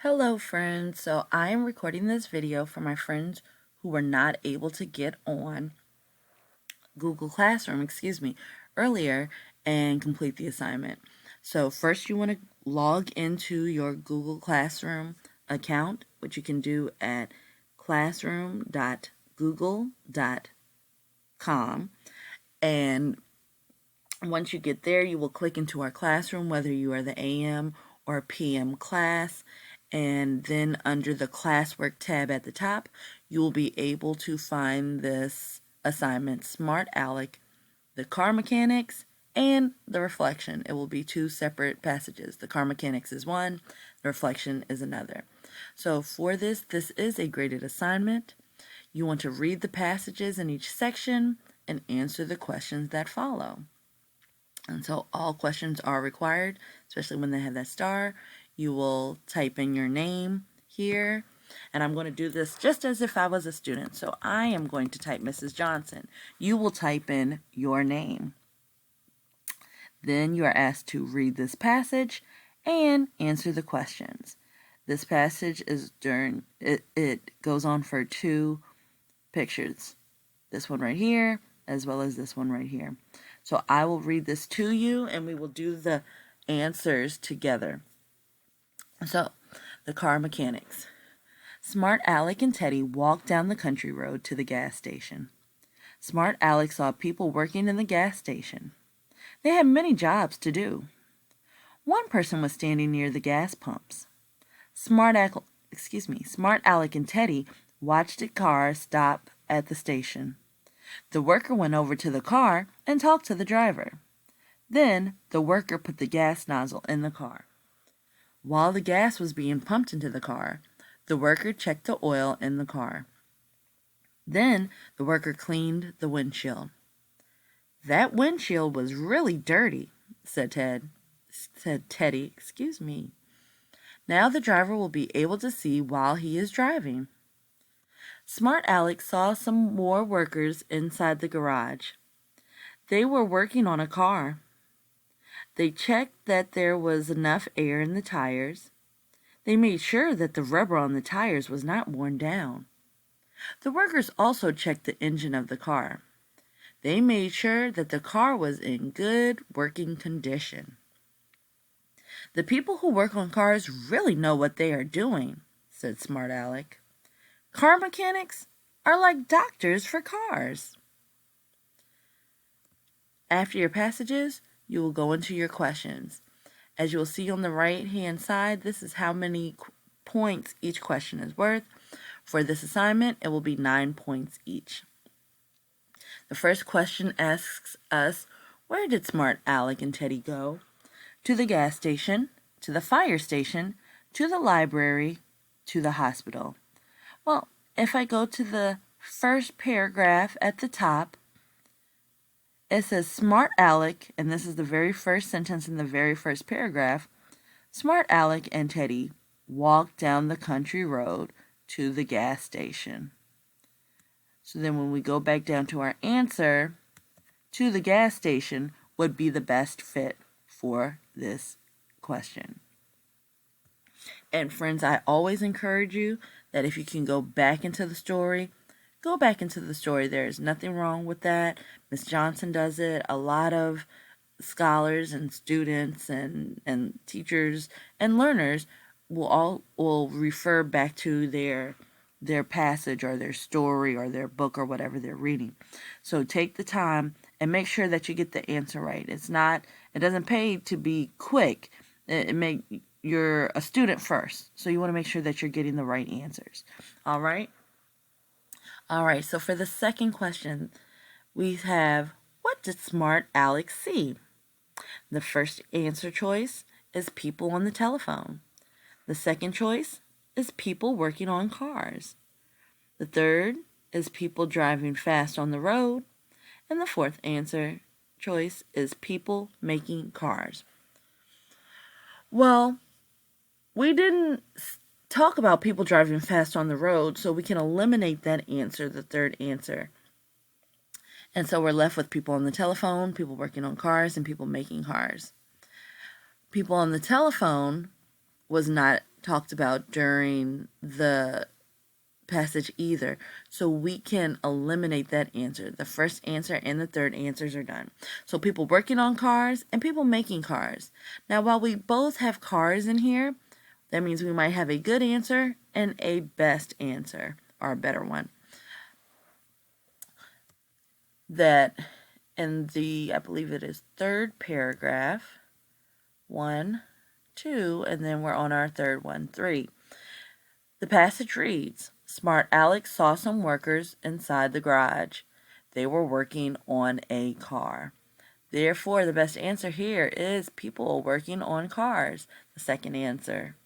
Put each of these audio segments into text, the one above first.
Hello friends, so I am recording this video for my friends who were not able to get on Google Classroom, earlier and complete the assignment. So first you want to log into your Google Classroom account, which you can do at classroom.google.com, and once you get there, you will click into our classroom, whether you are the AM or PM class, and then under the classwork tab at the top, you will be able to find this assignment, Smart Alec, the car mechanics, and the reflection. It will be two separate passages. The car mechanics is one, the reflection is another. So for this is a graded assignment. You want to read the passages in each section and answer the questions that follow. And so all questions are required, especially when they have that star. You will type in your name here, and I'm going to do this just as if I was a student. So I am going to type Mrs. Johnson. You will type in your name. Then you are asked to read this passage and answer the questions. This passage is it goes on for two pictures. This one right here, as well as this one right here. So I will read this to you and we will do the answers together. So, the car mechanics. Smart Alec and Teddy walked down the country road to the gas station. Smart Alec saw people working in the gas station. They had many jobs to do. One person was standing near the gas pumps. Smart Alec and Teddy watched a car stop at the station. The worker went over to the car and talked to the driver. Then the worker put the gas nozzle in the car. While the gas was being pumped into the car, the worker checked the oil in the car. Then the worker cleaned the windshield. That windshield was really dirty, said Teddy. Now the driver will be able to see while he is driving. Smart Alec saw some more workers inside the garage. They were working on a car. They checked that there was enough air in the tires. They made sure that the rubber on the tires was not worn down. The workers also checked the engine of the car. They made sure that the car was in good working condition. The people who work on cars really know what they are doing, said Smart Alec. Car mechanics are like doctors for cars. After your passages, you will go into your questions. As you will see on the right-hand side, this is how many points each question is worth. For this assignment, it will be 9 points each. The first question asks us, where did Smart Alec and Teddy go? To the gas station, to the fire station, to the library, to the hospital. Well, if I go to the first paragraph at the top, it says Smart Alec, and this is the very first sentence in the very first paragraph. Smart Alec and Teddy walked down the country road to the gas station. So then when we go back down to our answer, to the gas station would be the best fit for this question. And friends, I always encourage you that if you can go back into the story, go back into the story. There is nothing wrong with that. Miss Johnson does it. A lot of scholars and students and teachers and learners will refer back to their passage or their story or their book or whatever they're reading. So take the time and make sure that you get the answer right. It doesn't pay to be quick. You're a student first, so you want to make sure that you're getting the right answers. All right, so for the second question, we have, what did Smart Alec see? The first answer choice is people on the telephone. The second choice is people working on cars. The third is people driving fast on the road. And the fourth answer choice is people making cars. Well, we didn't talk about people driving fast on the road, so we can eliminate that answer, the third answer. And so we're left with people on the telephone, people working on cars, and people making cars. People on the telephone was not talked about during the passage either. So we can eliminate that answer. The first answer and the third answers are done. So people working on cars and people making cars. Now, while we both have cars in here, that means we might have a good answer and a best answer, or a better one. That in the, I believe it is third paragraph, 1, 2, and then we're on our third one, 3. The passage reads, Smart Alec saw some workers inside the garage. They were working on a car. Therefore, the best answer here is people working on cars. The second answer.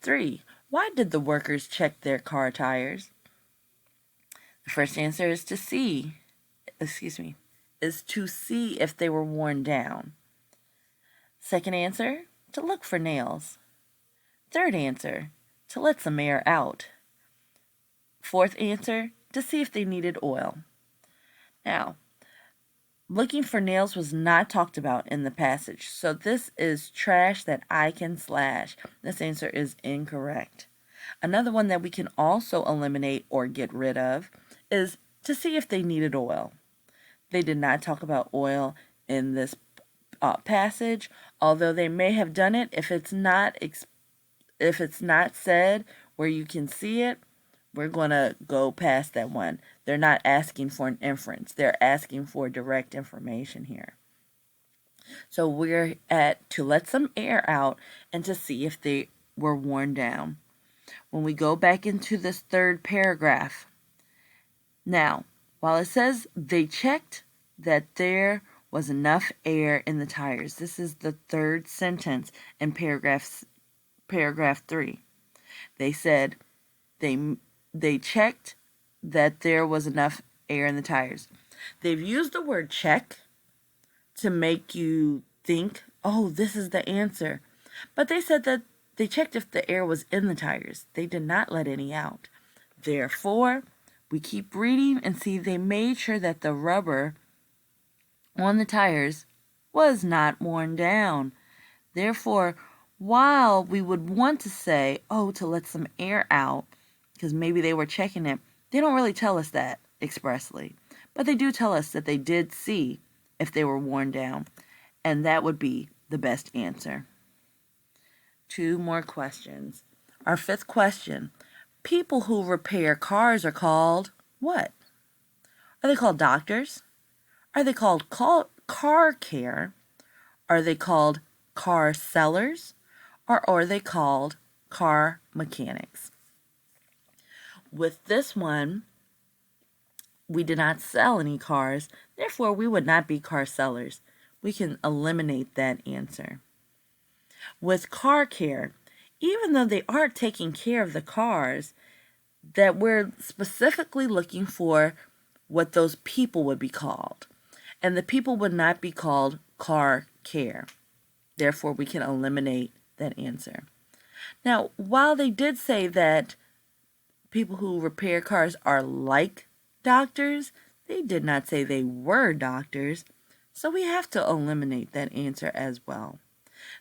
3. Why did the workers check their car tires? The first answer is to see if they were worn down. Second answer, to look for nails. Third answer, to let some air out. Fourth answer, to see if they needed oil. Now, looking for nails was not talked about in the passage, so this is trash that I can slash. This answer is incorrect. Another one that we can also eliminate or get rid of is to see if they needed oil. They did not talk about oil in this passage, although they may have done it. If it's not said where you can see it, we're going to go past that one. They're not asking for an inference. They're asking for direct information here. So we're at to let some air out and to see if they were worn down. When we go back into this third paragraph, now, while it says they checked that there was enough air in the tires, this is the third sentence in paragraph 3. They said they checked that there was enough air in the tires. They've used the word check to make you think, oh, this is the answer. But they said that they checked if the air was in the tires. They did not let any out. Therefore, we keep reading and see they made sure that the rubber on the tires was not worn down. Therefore, while we would want to say, oh, to let some air out, because maybe they were checking it, they don't really tell us that expressly. But they do tell us that they did see if they were worn down, and that would be the best answer. 2 more questions. Our 5th question. People who repair cars are called what? Are they called doctors? Are they called car care? Are they called car sellers? Or are they called car mechanics? With this one, we did not sell any cars, therefore we would not be car sellers. We can eliminate that answer. With car care, even though they are taking care of the cars, that we're specifically looking for what those people would be called. And the people would not be called car care. Therefore, we can eliminate that answer. Now, while they did say that people who repair cars are like doctors, they did not say they were doctors. So we have to eliminate that answer as well.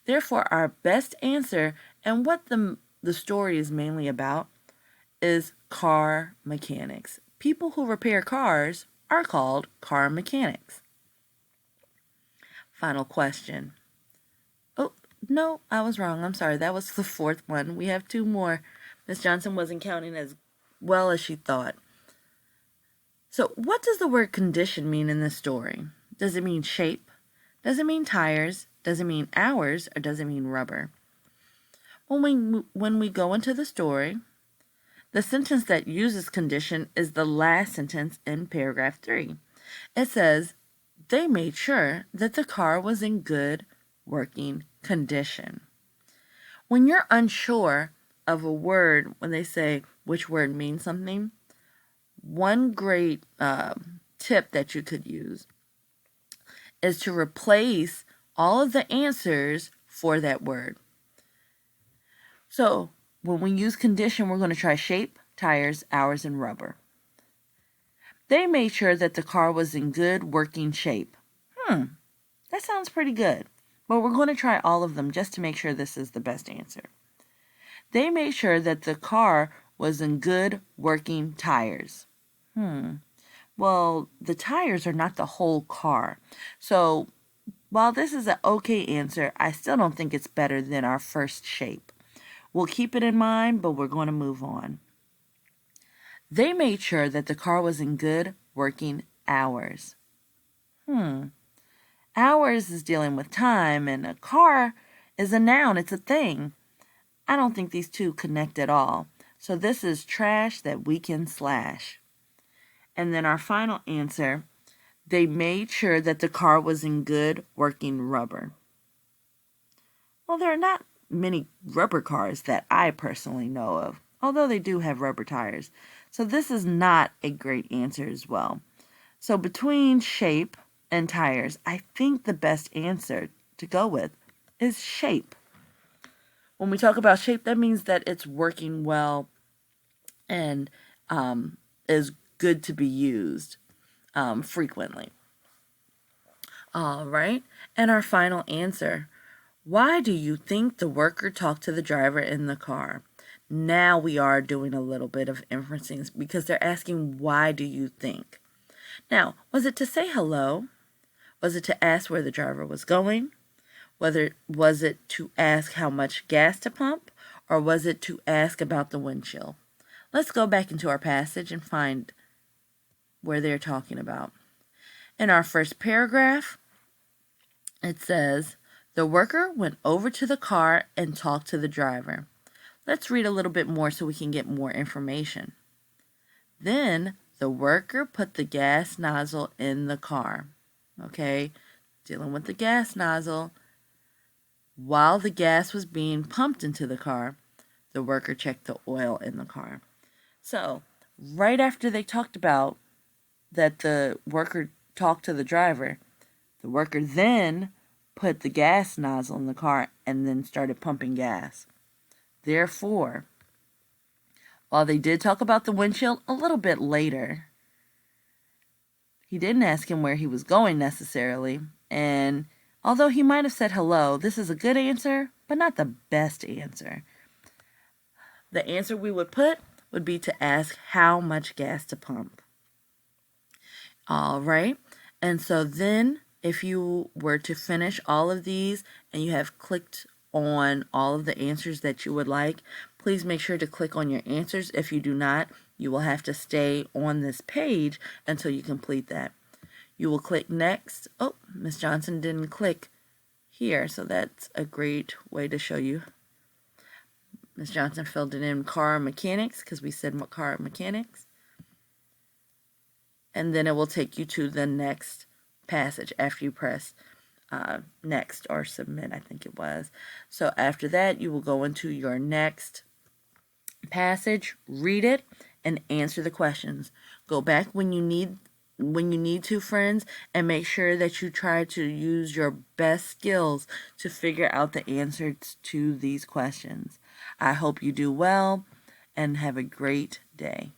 Therefore, our best answer, and what the story is mainly about, is car mechanics. People who repair cars are called car mechanics. Final question. Oh, no, I was wrong. I'm sorry. That was the 4th one. We have 2 more. Miss Johnson wasn't counting as well as she thought. So, what does the word condition mean in this story? Does it mean shape? Does it mean tires? Does it mean hours? Or does it mean rubber? When we go into the story, the sentence that uses condition is the last sentence in paragraph 3. It says, they made sure that the car was in good working condition. When you're unsure of a word, when they say which word means something, one great tip that you could use is to replace all of the answers for that word. So when we use condition, we're going to try shape, tires, hours, and rubber. They made sure that the car was in good working shape. That sounds pretty good. But we're going to try all of them just to make sure this is the best answer. They made sure that the car was in good working tires. Well, the tires are not the whole car. So while this is an okay answer, I still don't think it's better than our first shape. We'll keep it in mind, but we're going to move on. They made sure that the car was in good working hours. Hours is dealing with time, and a car is a noun, it's a thing. I don't think these two connect at all. So this is trash that we can slash. And then our final answer, they made sure that the car was in good working rubber. Well, there are not many rubber cars that I personally know of, although they do have rubber tires. So this is not a great answer as well. So between shape and tires, I think the best answer to go with is shape. When we talk about shape, that means that it's working well and is good to be used frequently. All right, and our final answer. Why do you think the worker talked to the driver in the car? Now we are doing a little bit of inferencing because they're asking, why do you think? Now, was it to say hello? Was it to ask where the driver was going? Was it to ask how much gas to pump? Or was it to ask about the windshield? Let's go back into our passage and find where they're talking about. In our first paragraph, it says, the worker went over to the car and talked to the driver. Let's read a little bit more so we can get more information. Then the worker put the gas nozzle in the car. Okay, dealing with the gas nozzle. While the gas was being pumped into the car, the worker checked the oil in the car. So, right after they talked about that the worker talked to the driver, the worker then put the gas nozzle in the car and then started pumping gas. Therefore, while they did talk about the windshield a little bit later, he didn't ask him where he was going necessarily, and although he might have said hello, this is a good answer, but not the best answer. The answer we would put would be to ask how much gas to pump. All right, and so then if you were to finish all of these and you have clicked on all of the answers that you would like, please make sure to click on your answers. If you do not, you will have to stay on this page until you complete that. You will click next. Oh, Miss Johnson didn't click here, so that's a great way to show you. Miss Johnson filled it in car mechanics because we said car mechanics. And then it will take you to the next passage after you press next or submit, I think it was. So after that, you will go into your next passage, read it, and answer the questions. Go back when you need to, friends, and make sure that you try to use your best skills to figure out the answers to these questions. I hope you do well and have a great day.